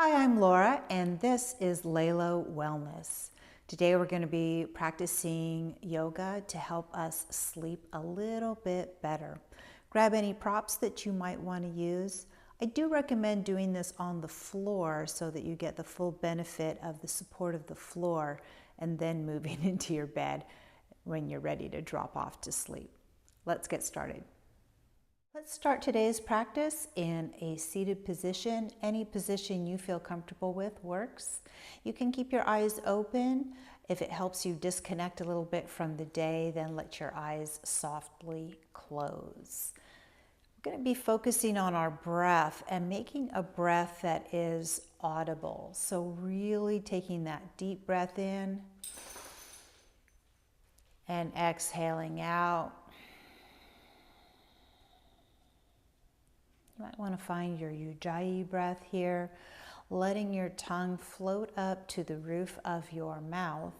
Hi, I'm Laura, and this is Lalo Wellness. Today we're going to be practicing yoga to help us sleep a little bit better. Grab any props that you might want to use. I do recommend doing this on the floor so that you get the full benefit of the support of the floor and then moving into your bed when you're ready to drop off to sleep. Let's get started. Let's start today's practice in a seated position. Any position you feel comfortable with works. You can keep your eyes open. If it helps you disconnect a little bit from the day, then let your eyes softly close. We're going to be focusing on our breath and making a breath that is audible. So really taking that deep breath in and exhaling out. You might want to find your Ujjayi breath here, letting your tongue float up to the roof of your mouth,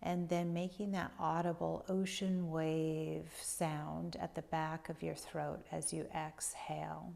and then making that audible ocean wave sound at the back of your throat as you exhale.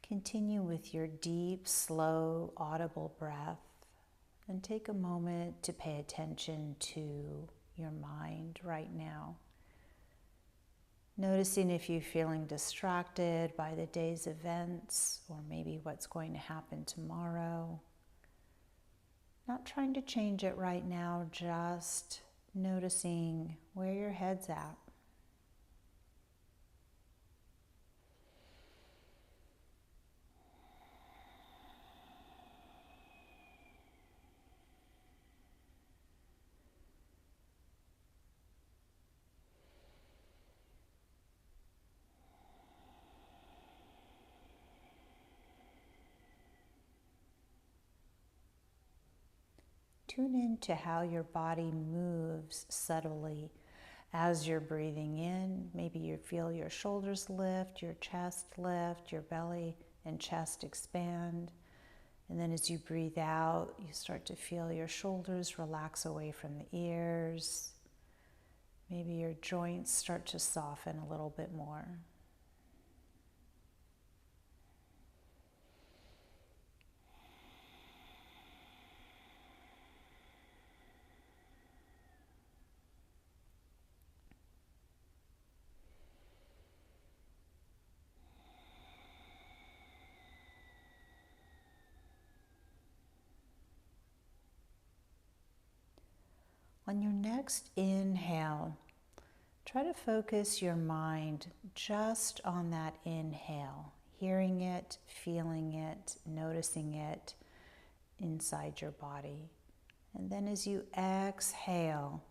Continue with your deep, slow, audible breath, and take a moment to pay attention to your mind right now. Noticing if you're feeling distracted by the day's events or maybe what's going to happen tomorrow. Not trying to change it right now, just noticing where your head's at. Tune into how your body moves subtly as you're breathing in. Maybe you feel your shoulders lift, your chest lift, your belly and chest expand. And then as you breathe out, you start to feel your shoulders relax away from the ears. Maybe your joints start to soften a little bit more. On your next inhale, try to focus your mind just on that inhale, hearing it, feeling it, noticing it inside your body. And then as you exhale,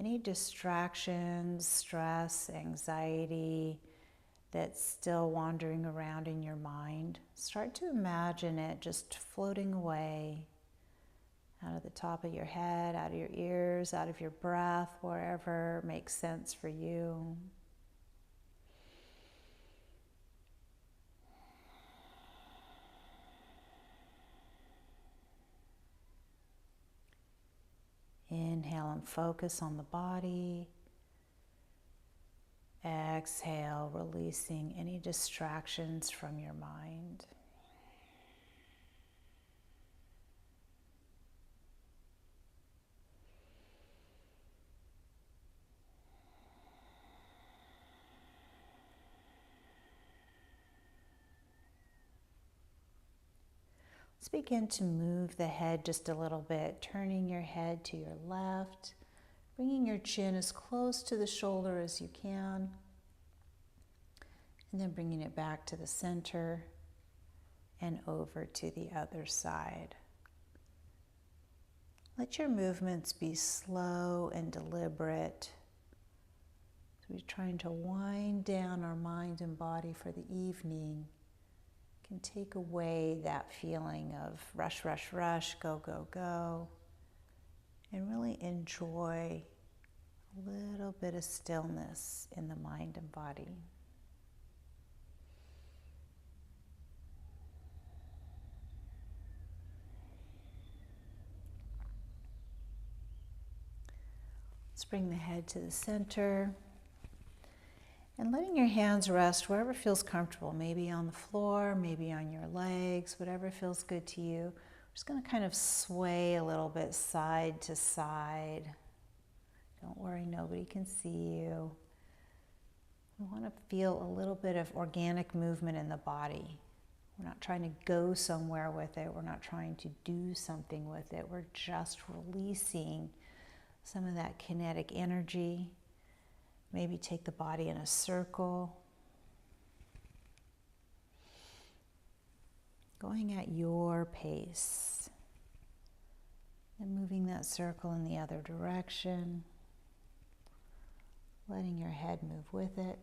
any distractions, stress, anxiety that's still wandering around in your mind, start to imagine it just floating away out of the top of your head, out of your ears, out of your breath, wherever makes sense for you. Inhale and focus on the body. Exhale, releasing any distractions from your mind. Let's begin to move the head just a little bit, turning your head to your left, bringing your chin as close to the shoulder as you can, and then bringing it back to the center and over to the other side. Let your movements be slow and deliberate. So we're trying to wind down our mind and body for the evening. Can take away that feeling of rush, rush, rush, go, go, go, and really enjoy a little bit of stillness in the mind and body. Let's bring the head to the center. And letting your hands rest wherever feels comfortable, maybe on the floor, maybe on your legs, whatever feels good to you. We're just going to kind of sway a little bit side to side. Don't worry, nobody can see you. We want to feel a little bit of organic movement in the body. We're not trying to go somewhere with it. We're not trying to do something with it. We're just releasing some of that kinetic energy. Maybe take the body in a circle. Going at your pace. And moving that circle in the other direction. Letting your head move with it.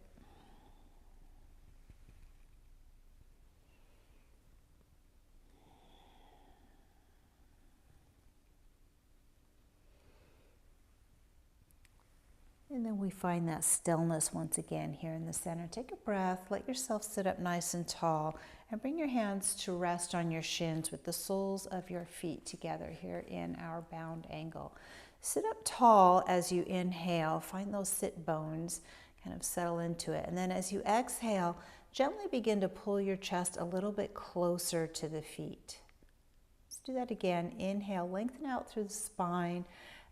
And then we find that stillness once again here in the center. Take a breath, let yourself sit up nice and tall, and bring your hands to rest on your shins with the soles of your feet together here in our bound angle. Sit up tall as you inhale. Find those sit bones, kind of settle into it. And then as you exhale, gently begin to pull your chest a little bit closer to the feet. Let's do that again. Inhale, lengthen out through the spine.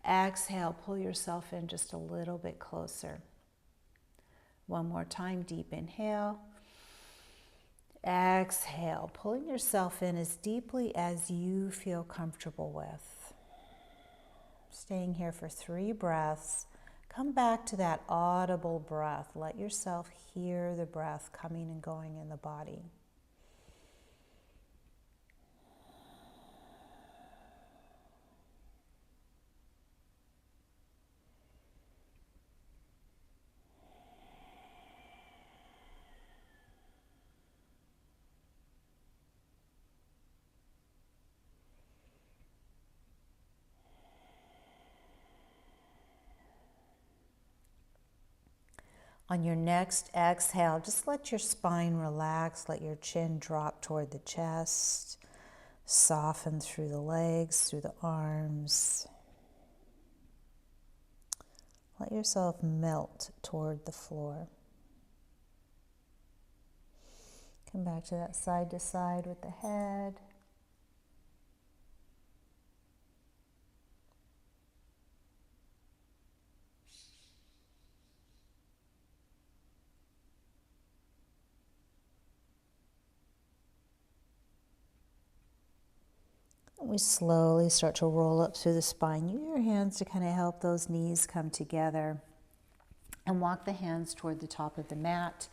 Exhale, pull yourself in just a little bit closer. One more time, deep inhale. Exhale, pulling yourself in as deeply as you feel comfortable with. Staying here for 3 breaths. Come back to that audible breath. Let yourself hear the breath coming and going in the body. On your next exhale, just let your spine relax, let your chin drop toward the chest, soften through the legs, through the arms. Let yourself melt toward the floor. Come back to that side to side with the head. We slowly start to roll up through the spine. Use your hands to kind of help those knees come together. And walk the hands toward the top of the mat,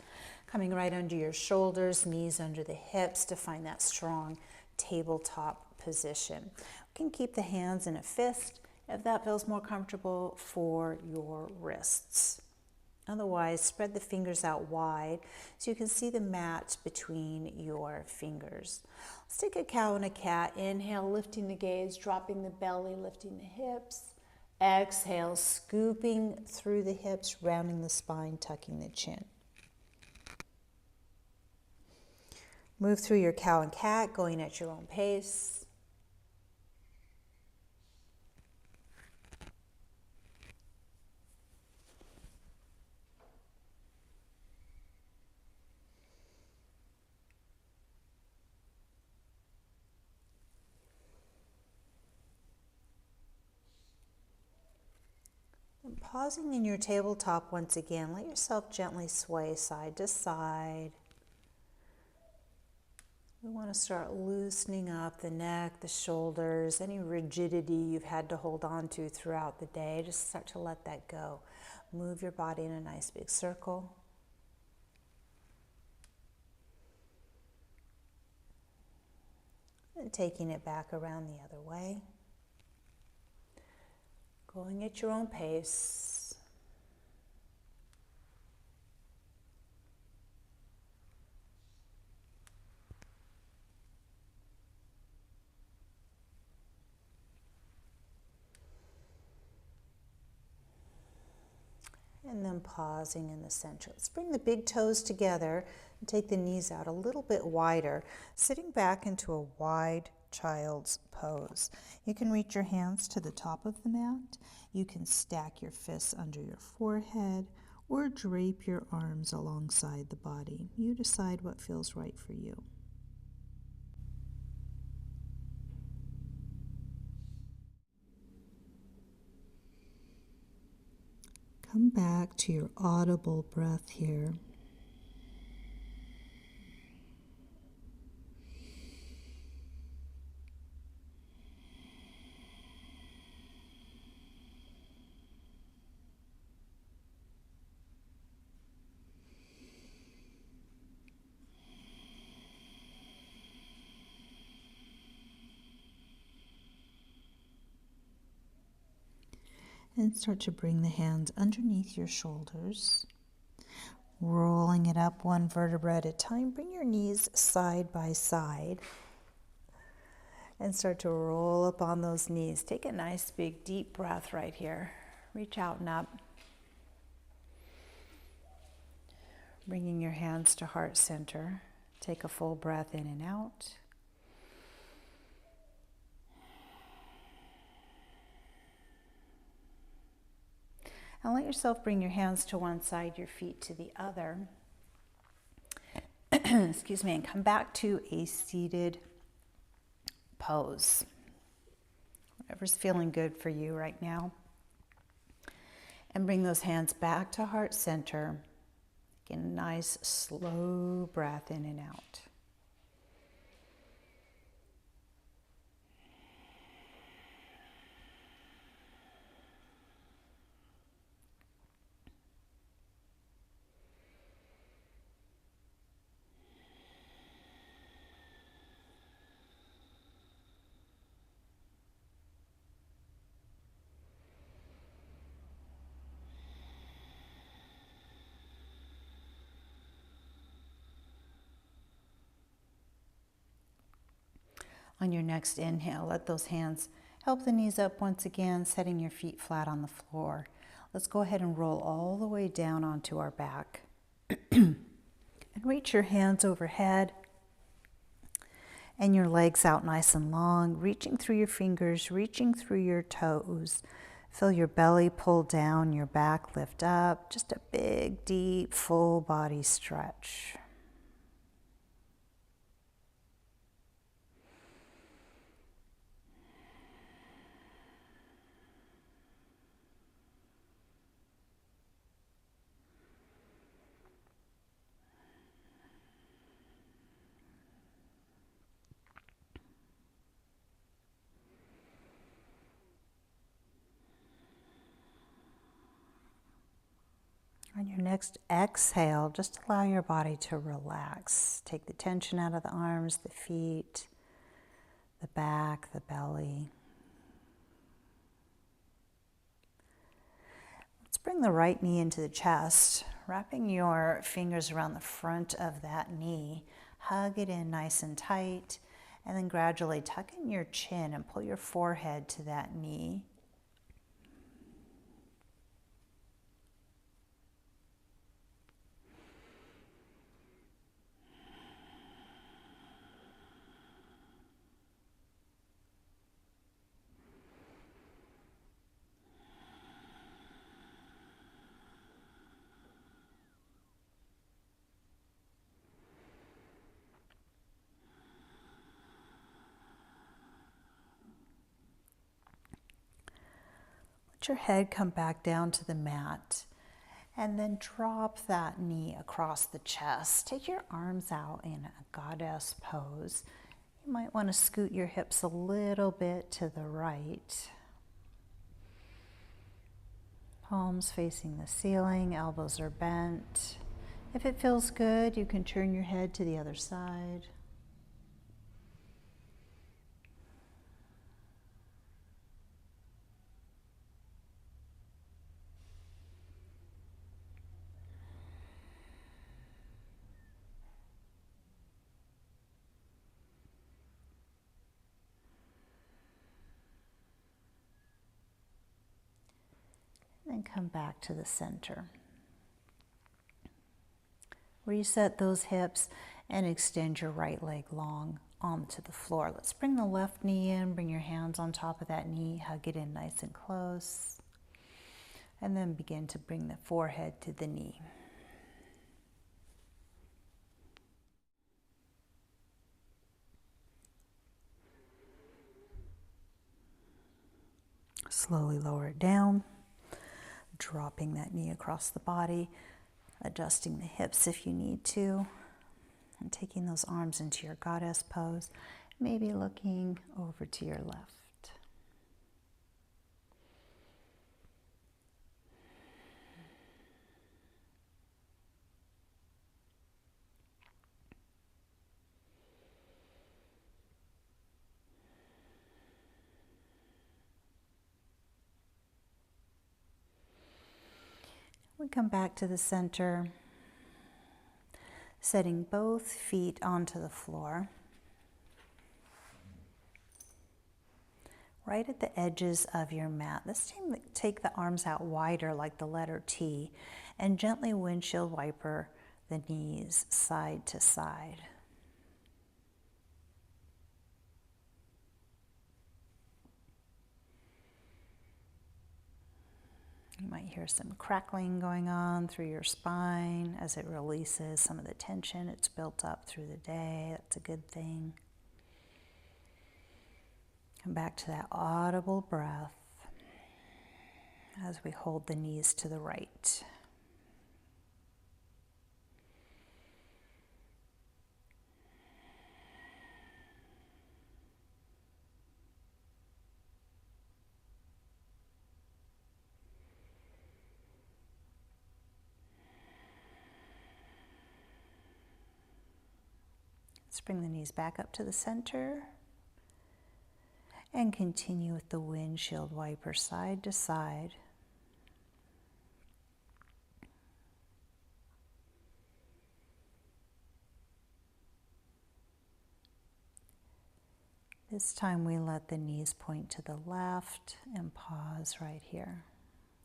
coming right under your shoulders, knees under the hips to find that strong tabletop position. We can keep the hands in a fist if that feels more comfortable for your wrists. Otherwise, spread the fingers out wide so you can see the mat between your fingers. Let's take a cow and a cat. Inhale, lifting the gaze, dropping the belly, lifting the hips. Exhale, scooping through the hips, rounding the spine, tucking the chin. Move through your cow and cat, going at your own pace. And pausing in your tabletop once again, let yourself gently sway side to side. We want to start loosening up the neck, the shoulders, any rigidity you've had to hold on to throughout the day. Just start to let that go. Move your body in a nice big circle. And taking it back around the other way. Going at your own pace. And then pausing in the center. Let's bring the big toes together and take the knees out a little bit wider, sitting back into a wide child's pose. You can reach your hands to the top of the mat. You can stack your fists under your forehead or drape your arms alongside the body. You decide what feels right for you. Come back to your audible breath here. And start to bring the hands underneath your shoulders, rolling it up one vertebra at a time. Bring your knees side by side and start to roll up on those knees. Take a nice big deep breath right here. Reach out and up. Bringing your hands to heart center. Take a full breath in and out. And let yourself bring your hands to one side, your feet to the other. Excuse me, and come back to a seated pose. Whatever's feeling good for you right now. And bring those hands back to heart center. Get a nice slow breath in and out. On your next inhale, let those hands help the knees up once again, setting your feet flat on the floor. Let's go ahead and roll all the way down onto our back. And reach your hands overhead and your legs out nice and long, reaching through your fingers, reaching through your toes. Feel your belly pull down, your back lift up. Just a big, deep, full body stretch. On your next exhale, just allow your body to relax. Take the tension out of the arms, the feet, the back, the belly. Let's bring the right knee into the chest, wrapping your fingers around the front of that knee. Hug it in nice and tight, and then gradually tuck in your chin and pull your forehead to that knee. Let your head come back down to the mat And then drop that knee across the chest. Take your arms out in a goddess pose. You might want to scoot your hips a little bit to the right. Palms facing the ceiling, elbows are bent. If it feels good, you can turn your head to the other side. And come back to the center. Reset those hips and extend your right leg long onto the floor. Let's bring the left knee in, bring your hands on top of that knee, hug it in nice and close. And then begin to bring the forehead to the knee. Slowly lower it down, dropping that knee across the body, adjusting the hips if you need to, and taking those arms into your goddess pose, maybe looking over to your left. We come back to the center, setting both feet onto the floor. Right at the edges of your mat. This time take the arms out wider like the letter T and gently windshield wiper the knees side to side. You might hear some crackling going on through your spine as it releases some of the tension it's built up through the day. That's a good thing. Come back to that audible breath as we hold the knees to the right. Let's bring the knees back up to the center and continue with the windshield wiper side to side. This time we let the knees point to the left and pause right here.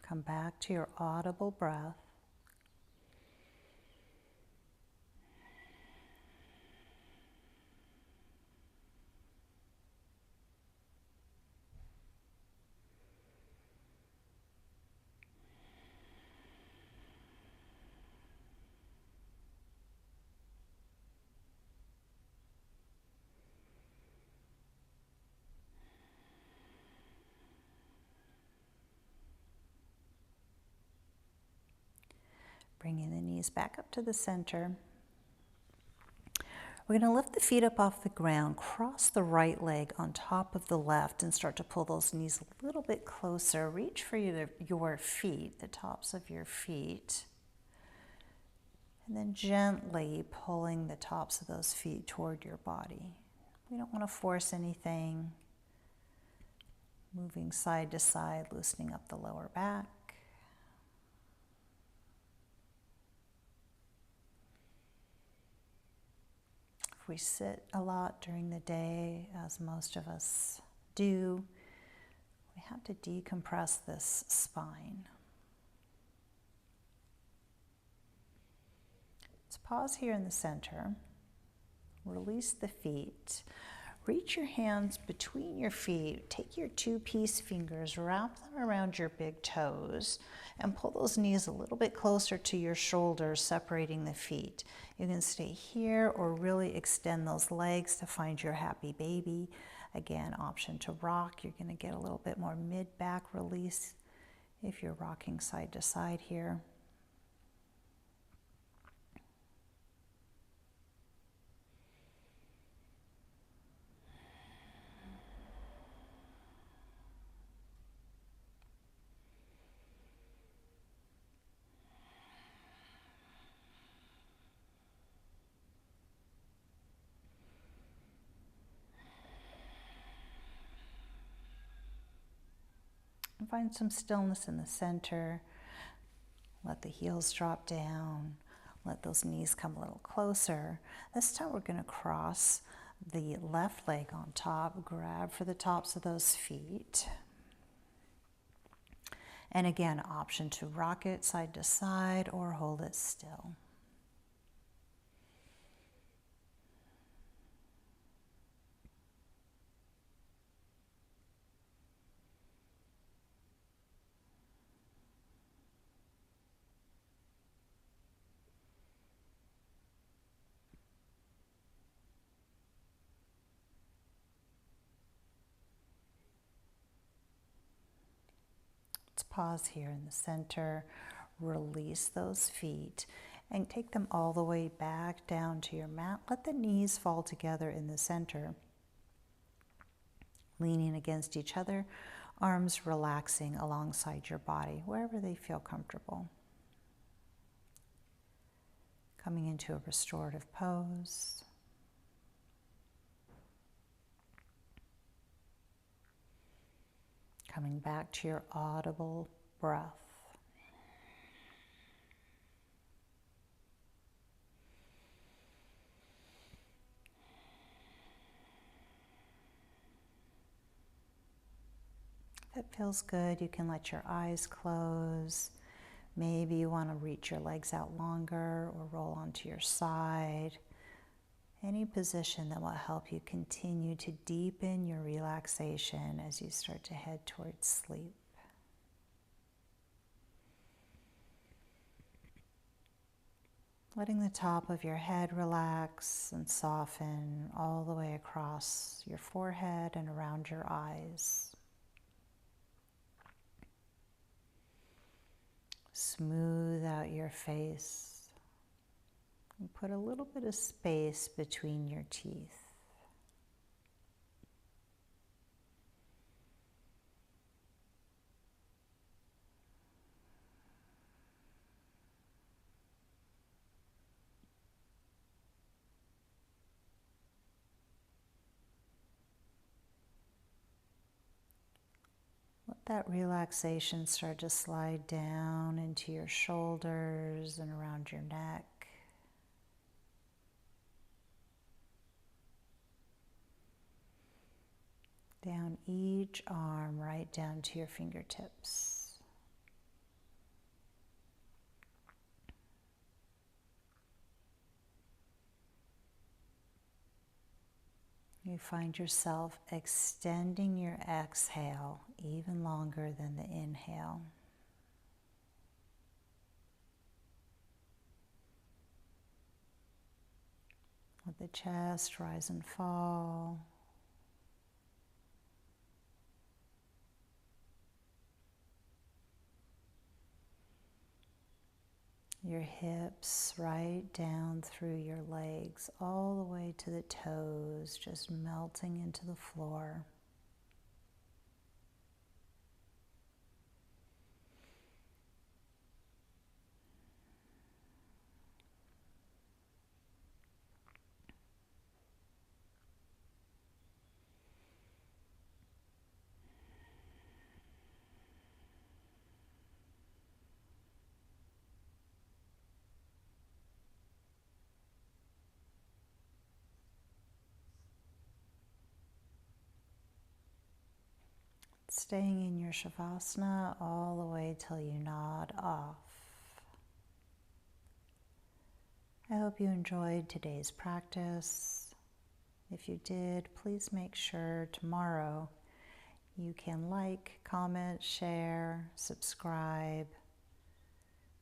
Come back to your audible breath. Bringing the knees back up to the center. We're going to lift the feet up off the ground, cross the right leg on top of the left, and start to pull those knees a little bit closer. Reach for your feet, the tops of your feet. And then gently pulling the tops of those feet toward your body. We don't want to force anything. Moving side to side, loosening up the lower back. If we sit a lot during the day, as most of us do, we have to decompress this spine. Let's pause here in the center. Release the feet. Reach your hands between your feet. Take your two peace fingers, wrap them around your big toes, and pull those knees a little bit closer to your shoulders, separating the feet. You can stay here or really extend those legs to find your happy baby. Again, option to rock. You're going to get a little bit more mid-back release if you're rocking side to side here. And find some stillness in the center. Let the heels drop down. Let those knees come a little closer. This time we're going to cross the left leg on top. Grab for the tops of those feet. And again, option to rock it side to side or hold it still. Let's pause here in the center, release those feet, and take them all the way back down to your mat. Let the knees fall together in the center, leaning against each other, arms relaxing alongside your body, wherever they feel comfortable. Coming into a restorative pose. Coming back to your audible breath. If it feels good, you can let your eyes close. Maybe you want to reach your legs out longer or roll onto your side. Any position that will help you continue to deepen your relaxation as you start to head towards sleep. Letting the top of your head relax and soften all the way across your forehead and around your eyes. Smooth out your face. And put a little bit of space between your teeth. Let that relaxation start to slide down into your shoulders and around your neck. Down each arm, right down to your fingertips. You find yourself extending your exhale even longer than the inhale. Let the chest rise and fall. Your hips right down through your legs, all the way to the toes, just melting into the floor. Staying in your Shavasana all the way till you nod off. I hope you enjoyed today's practice. If you did, please make sure tomorrow you can like, comment, share, subscribe.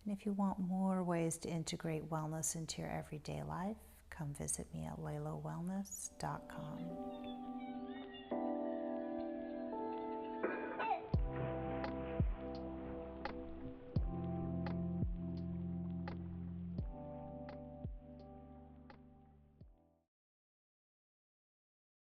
And if you want more ways to integrate wellness into your everyday life, come visit me at laylowellness.com.